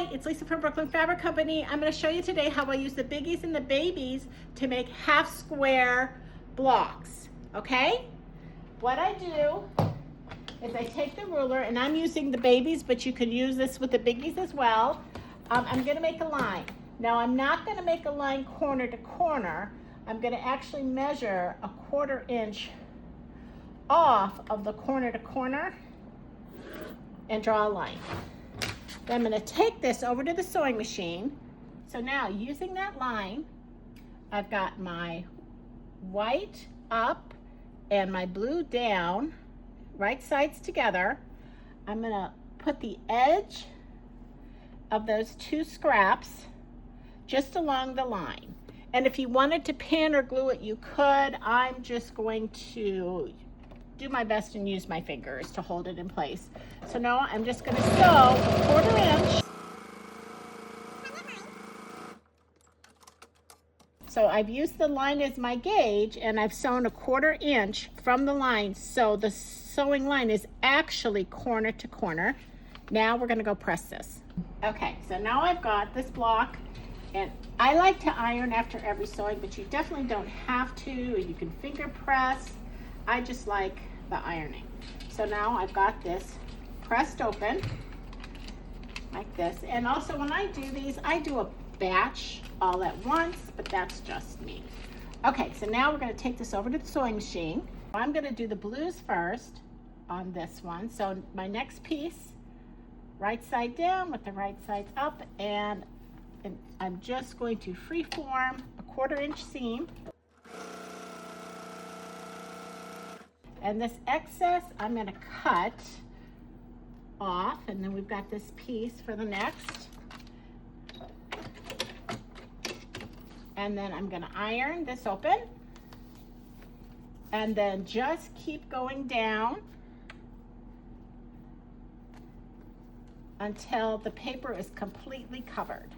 Hi, it's Lisa from Brooklyn Fabric Company. I'm going to show you today how I use the Biggies and the Babies to make half square blocks, okay? What I do is I take the ruler, and I'm using the Babies, but you could use this with the Biggies as well. I'm going to make a line. Now I'm not going to make a line corner to corner. I'm going to actually measure a 1/4 inch off of the corner to corner and draw a line. Then I'm going to take this over to the sewing machine. So now using that line, I've got my white up and my blue down, right sides together. I'm going to put the edge of those two scraps just along the line. And if you wanted to pin or glue it, you could. I'm just going to do my best and use my fingers to hold it in place. So now I'm just going to sew a 1/4 inch. So I've used the line as my gauge, and I've sewn a 1/4 inch from the line, so the sewing line is actually corner to corner. Now we're going to go press this. Okay, so now I've got this block, and I like to iron after every sewing, but you definitely don't have to. You can finger press. I just like the ironing. So now I've got this pressed open like this. And also when I do these, I do a batch all at once, but that's just me. Okay, so now we're going to take this over to the sewing machine. I'm going to do the blues first on this one. So my next piece, right side down with the right side up, and I'm just going to freeform a 1/4 inch seam. And this excess I'm going to cut off, and then we've got this piece for the next. And then I'm going to iron this open, and then just keep going down until the paper is completely covered.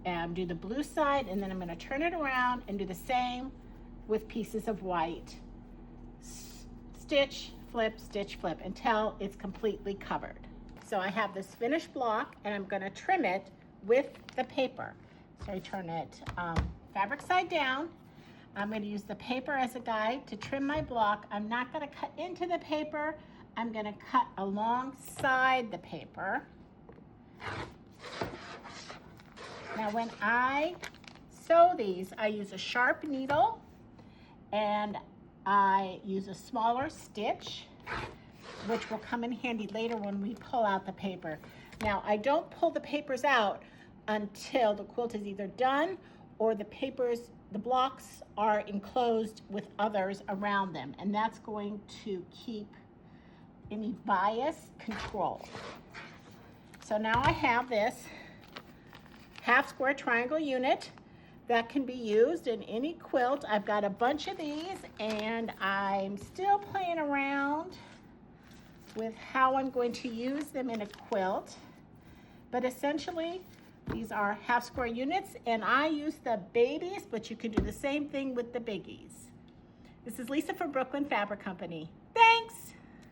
And do the blue side, and then I'm going to turn it around and do the same with pieces of white. Stitch, flip, until it's completely covered. So I have this finished block, and I'm going to trim it with the paper. So I turn it fabric side down. I'm going to use the paper as a guide to trim my block. I'm not going to cut into the paper. I'm going to cut alongside the paper. Now when I sew these, I use a sharp needle, and I use a smaller stitch, which will come in handy later when we pull out the paper. Now, I don't pull the papers out until the quilt is either done or the blocks are enclosed with others around them, and that's going to keep any bias controlled. So now I have this half square triangle unit that can be used in any quilt. I've got a bunch of these, and I'm still playing around with how I'm going to use them in a quilt. But essentially, these are half square units, and I use the Babies, but you can do the same thing with the Biggies. This is Lisa from Brooklyn Fabric Company.